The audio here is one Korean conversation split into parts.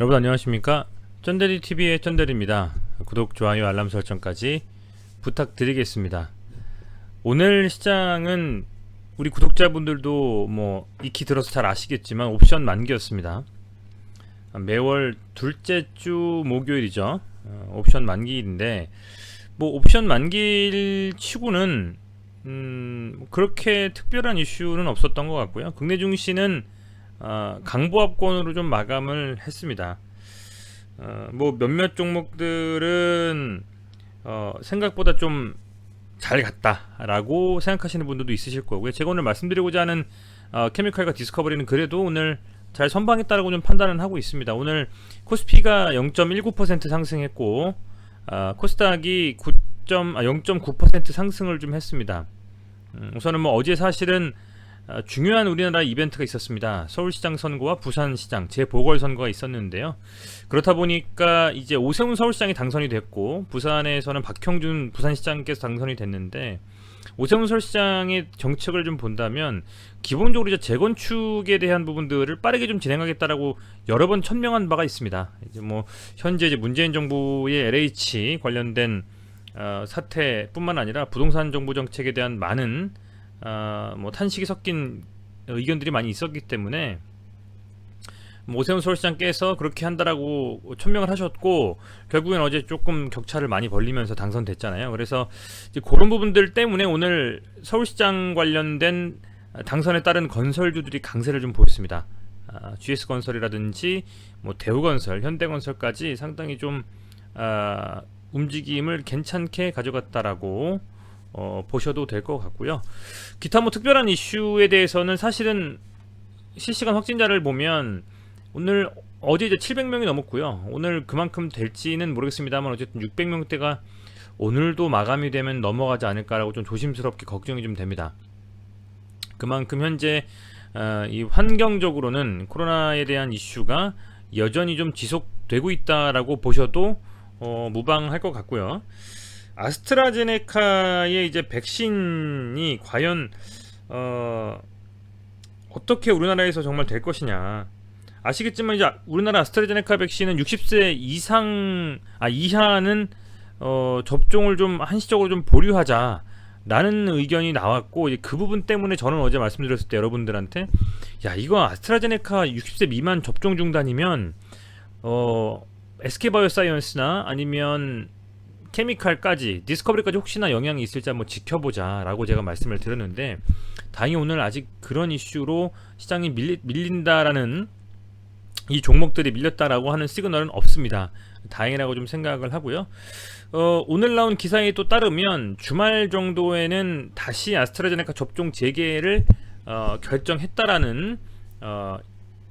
여러분 안녕하십니까? 쩐데리TV의 쩐데리입니다. 구독, 좋아요, 알람 설정까지 부탁드리겠습니다. 오늘 시장은 우리 구독자분들도 뭐 익히 들어서 잘 아시겠지만 옵션 만기였습니다. 매월 둘째 주 목요일이죠. 옵션 만기인데 뭐 옵션 만기일 치고는 그렇게 특별한 이슈는 없었던 것 같고요. 국내 증시는 강보합권으로 좀 마감을 했습니다. 뭐 몇몇 종목들은 생각보다 좀 잘 갔다라고 생각하시는 분들도 있으실 거고요. 제가 오늘 말씀드리고자 하는 케미칼과 디스커버리는 그래도 오늘 잘 선방했다라고 좀 판단을 하고 있습니다. 오늘 코스피가 0.19% 상승했고 코스닥이 0.9% 상승을 좀 했습니다. 우선은 뭐 어제 사실은 중요한 우리나라 이벤트가 있었습니다. 서울시장 선거와 부산시장 재보궐선거가 있었는데요. 그렇다 보니까 이제 오세훈 서울시장이 당선이 됐고 부산에서는 박형준 부산시장께서 당선이 됐는데, 오세훈 서울시장의 정책을 좀 본다면 기본적으로 이제 재건축에 대한 부분들을 빠르게 좀 진행하겠다라고 여러 번 천명한 바가 있습니다. 이제 뭐 현재 이제 문재인 정부의 LH 관련된 사태뿐만 아니라 부동산 정부 정책에 대한 많은 뭐 탄식이 섞인 의견들이 많이 있었기 때문에 오세훈 서울시장께서 그렇게 한다라고 천명을 하셨고, 결국엔 어제 조금 격차를 많이 벌리면서 당선됐잖아요. 그래서 이제 그런 부분들 때문에 오늘 서울시장 관련된 당선에 따른 건설주들이 강세를 좀 보였습니다. GS건설이라든지 뭐 대우건설, 현대건설까지 상당히 좀 움직임을 괜찮게 가져갔다라고 보셔도 될 것 같고요. 기타 뭐 특별한 이슈에 대해서는 사실은 실시간 확진자를 보면 오늘 어제 이제 700명이 넘었고요. 오늘 그만큼 될지는 모르겠습니다만 어쨌든 600명대가 오늘도 마감이 되면 넘어가지 않을까라고 좀 조심스럽게 걱정이 좀 됩니다. 그만큼 현재 이 환경적으로는 코로나에 대한 이슈가 여전히 좀 지속되고 있다라고 보셔도 무방할 것 같고요. 아스트라제네카의 이제 백신이 과연 어떻게 우리나라에서 정말 될 것이냐. 아시겠지만 이제 우리나라 아스트라제네카 백신은 60세 이하는 접종을 좀 한시적으로 좀 보류하자라는 의견이 나왔고, 이제 그 부분 때문에 저는 어제 말씀드렸을 때 여러분들한테 이거 아스트라제네카 60세 미만 접종 중단이면 SK바이오사이언스나 아니면 케미칼까지 디스커버리까지 혹시나 영향이 있을지 한번 지켜보자 라고 제가 말씀을 드렸는데, 다행히 오늘 아직 그런 이슈로 시장이 밀린다라는, 이 종목들이 밀렸다라고 하는 시그널은 없습니다. 다행이라고 좀 생각을 하고요. 오늘 나온 기사에 또 따르면 주말 정도에는 다시 아스트라제네카 접종 재개를 결정했다라는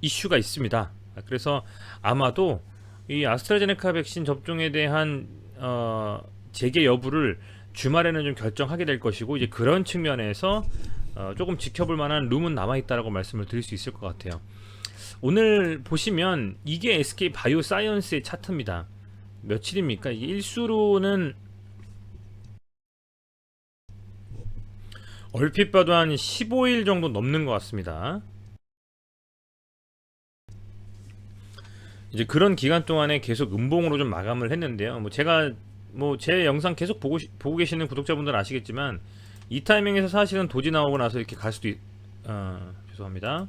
이슈가 있습니다. 그래서 아마도 이 아스트라제네카 백신 접종에 대한 재개 여부를 주말에는 좀 결정하게 될 것이고, 이제 그런 측면에서 조금 지켜볼 만한 룸은 남아있다라고 말씀을 드릴 수 있을 것 같아요. 오늘 보시면 이게 SK 바이오사이언스의 차트입니다. 며칠입니까? 이게 일수로는 얼핏 봐도 한 15일 정도 넘는 것 같습니다. 이제 그런 기간 동안에 계속 음봉으로 좀 마감을 했는데요. 제가 제 영상 계속 보고 계시는 구독자분들은 아시겠지만 이 타이밍에서 사실은 도지 나오고 나서 이렇게 갈 수도 죄송합니다.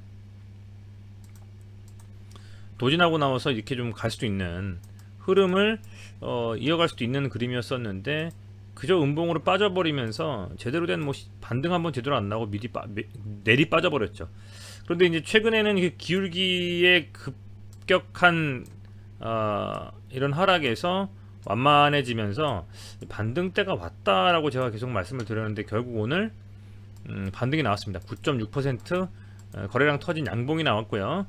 도지 나고 나와서 이렇게 좀 갈 수도 있는 흐름을 이어갈 수도 있는 그림이었었는데, 그저 음봉으로 빠져버리면서 제대로 된 반등 한번 제대로 안 나고 내리 빠져버렸죠. 그런데 이제 최근에는 그 기울기의 급격한 이런 하락에서 완만해지면서 반등대가 왔다라고 제가 계속 말씀을 드렸는데, 결국 오늘 반등이 나왔습니다. 9.6% 거래량 터진 양봉이 나왔고요.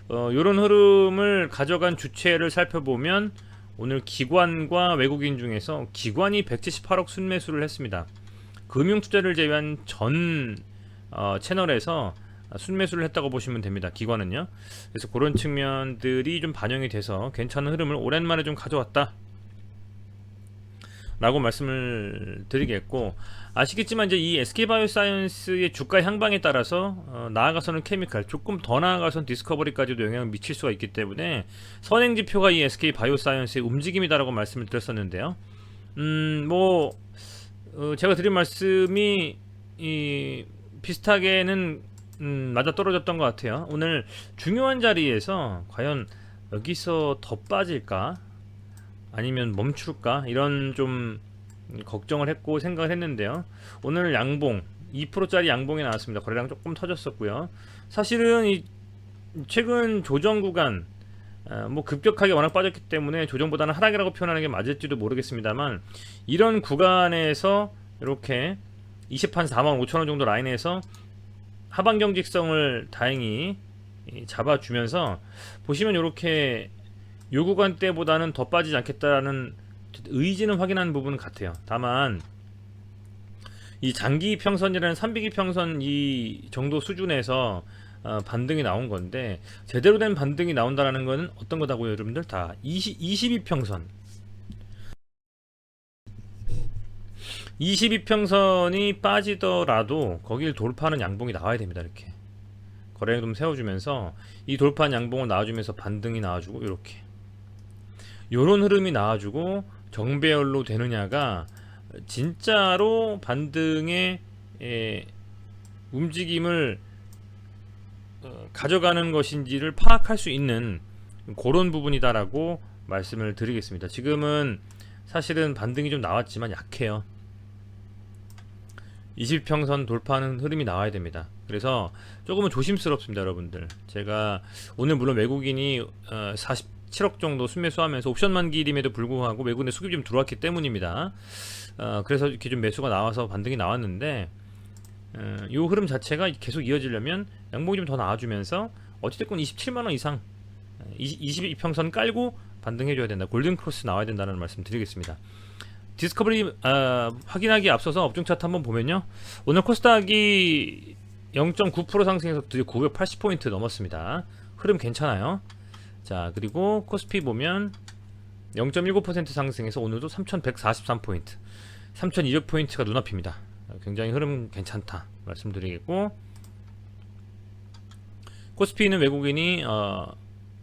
이런 흐름을 가져간 주체를 살펴보면 오늘 기관과 외국인 중에서 기관이 178억 순매수를 했습니다. 금융투자를 제외한 전 채널에서 순매수를 했다고 보시면 됩니다. 기관은요. 그래서 그런 측면들이 좀 반영이 돼서 괜찮은 흐름을 오랜만에 좀 가져왔다. 라고 말씀을 드리겠고, 아시겠지만 이제 이 SK바이오사이언스의 주가 향방에 따라서 나아가서는 케미칼, 조금 더 나아가서는 디스커버리까지도 영향을 미칠 수가 있기 때문에 선행지표가 이 SK바이오사이언스의 움직임이다라고 말씀을 드렸었는데요. 제가 드린 말씀이 비슷하게는 맞아떨어졌던 것 같아요. 오늘 중요한 자리에서 과연 여기서 더 빠질까 아니면 멈출까, 이런 좀 걱정을 했고 생각을 했는데요. 오늘 양봉 2%짜리 양봉이 나왔습니다. 거래량 조금 터졌었고요. 사실은 이 최근 조정 구간, 급격하게 워낙 빠졌기 때문에 조정보다는 하락이라고 표현하는 게 맞을지도 모르겠습니다만, 이런 구간에서 이렇게 20판 45,000원 정도 라인에서 하방 경직성을 다행히 잡아주면서, 보시면 이렇게 요 구간대보다는 더 빠지지 않겠다라는 의지는 확인하는 부분은 같아요. 다만 이 장기 평선이라는 300이 평선 이 정도 수준에서 반등이 나온 건데, 제대로 된 반등이 나온다라는 거는 어떤 거다고요, 여러분들? 다 22평선 22평선이 빠지더라도 거길 돌파하는 양봉이 나와야 됩니다. 이렇게 거래량 좀 세워주면서 이 돌파한 양봉을 나와주면서 반등이 나와주고, 이렇게 요런 흐름이 나와주고 정배열로 되느냐가 진짜로 반등의 움직임을 가져가는 것인지를 파악할 수 있는 그런 부분이다라고 말씀을 드리겠습니다. 지금은 사실은 반등이 좀 나왔지만 약해요. 20평선 돌파하는 흐름이 나와야 됩니다. 그래서 조금은 조심스럽습니다, 여러분들. 제가 오늘 물론 외국인이 47억 정도 순매수하면서 옵션 만기임에도 불구하고 외국인의 수급이 좀 들어왔기 때문입니다. 그래서 이렇게 좀 매수가 나와서 반등이 나왔는데, 이 흐름 자체가 계속 이어지려면 양봉이 좀 더 나와주면서 어찌됐건 27만원 이상 22평선 깔고 반등해줘야 된다. 골든크로스 나와야 된다는 말씀 드리겠습니다. 디스커버리 확인하기 앞서서 업종 차트 한번 보면요, 오늘 코스닥이 0.9% 상승해서 드디어 980포인트 넘었습니다. 흐름 괜찮아요. 자, 그리고 코스피 보면 0.19% 상승해서 오늘도 3143포인트, 3200포인트가 눈앞입니다. 굉장히 흐름 괜찮다 말씀드리겠고, 코스피는 외국인이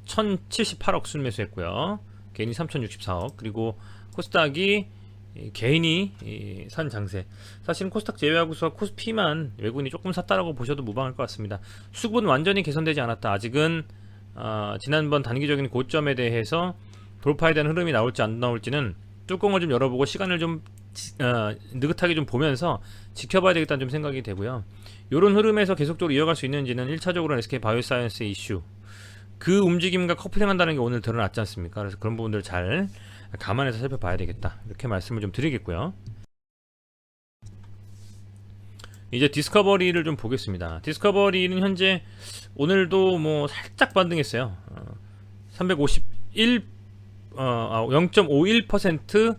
1078억 순매수했고요. 개인이 3064억, 그리고 코스닥이 개인이 산 장세. 사실은 코스닥 제외하고서 코스피만 외국인이 조금 샀다라고 보셔도 무방할 것 같습니다. 수급은 완전히 개선되지 않았다. 아직은 지난번 단기적인 고점에 대해서 돌파에 대한 흐름이 나올지 안 나올지는 뚜껑을 좀 열어보고 시간을 좀 느긋하게 좀 보면서 지켜봐야 되겠다는 좀 생각이 되고요. 이런 흐름에서 계속적으로 이어갈 수 있는지는 1차적으로는 SK바이오사이언스 이슈, 그 움직임과 커플링한다는 게 오늘 드러났지 않습니까? 그래서 그런 부분들을 잘 감안해서 살펴봐야 되겠다, 이렇게 말씀을 좀 드리겠고요. 이제 디스커버리를 좀 보겠습니다. 디스커버리는 현재 오늘도 뭐 살짝 반등했어요. 351 0.51%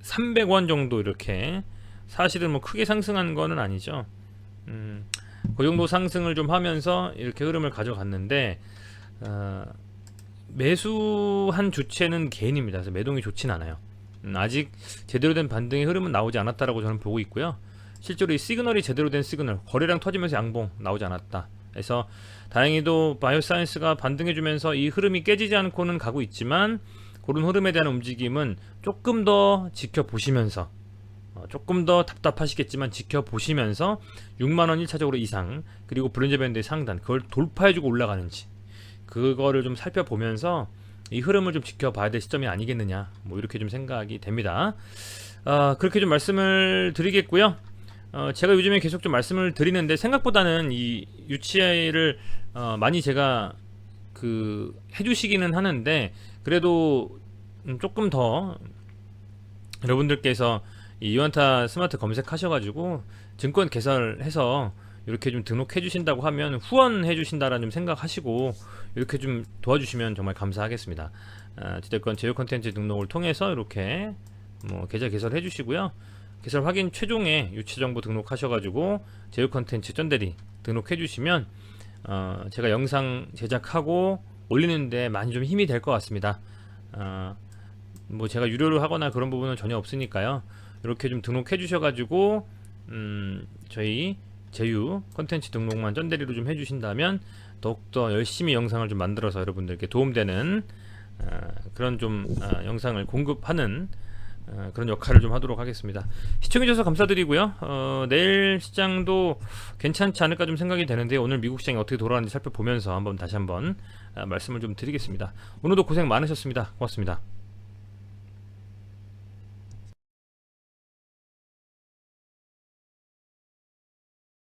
300원 정도, 이렇게 사실은 뭐 크게 상승한 거는 아니죠. 그 정도 상승을 좀 하면서 이렇게 흐름을 가져갔는데, 매수한 주체는 개인입니다. 그래서 매동이 좋진 않아요. 아직 제대로 된 반등의 흐름은 나오지 않았다라고 저는 보고 있고요. 실제로 이 시그널이 제대로 된 시그널, 거래량 터지면서 양봉 나오지 않았다. 그래서 다행히도 바이오사이언스가 반등해주면서 이 흐름이 깨지지 않고는 가고 있지만, 그런 흐름에 대한 움직임은 조금 더 지켜보시면서, 조금 더 답답하시겠지만 지켜보시면서 6만원 1차적으로 이상, 그리고 브론즈 밴드의 상단, 그걸 돌파해주고 올라가는지, 그거를 좀 살펴보면서 이 흐름을 좀 지켜봐야 될 시점이 아니겠느냐, 뭐 이렇게 좀 생각이 됩니다. 그렇게 좀 말씀을 드리겠고요. 제가 요즘에 계속 좀 말씀을 드리는데, 생각보다는 이 유치를 많이 제가 해주시기는 하는데, 그래도 조금 더 여러분들께서 이 유한타 스마트 검색하셔가지고 증권 개설해서 이렇게 좀 등록해 주신다고 하면 후원해 주신다라는 좀 생각하시고 이렇게 좀 도와주시면 정말 감사하겠습니다. 어쨌든 제휴 컨텐츠 등록을 통해서 이렇게 뭐 계좌 개설해 주시고요. 개설 확인 최종에 유치정보 등록하셔가지고 제휴 컨텐츠 쩐대리 등록해 주시면 제가 영상 제작하고 올리는데 많이 좀 힘이 될 것 같습니다. 뭐 제가 유료로 하거나 그런 부분은 전혀 없으니까요. 이렇게 좀 등록해 주셔가지고 저희 제휴 컨텐츠 등록만 쩐대리로 좀 해주신다면 더욱더 열심히 영상을 좀 만들어서 여러분들께 도움되는 그런 좀 영상을 공급하는 그런 역할을 좀 하도록 하겠습니다. 시청해주셔서 감사드리고요. 내일 시장도 괜찮지 않을까 좀 생각이 되는데 오늘 미국 시장이 어떻게 돌아가는지 살펴보면서 다시 한번 말씀을 좀 드리겠습니다. 오늘도 고생 많으셨습니다. 고맙습니다.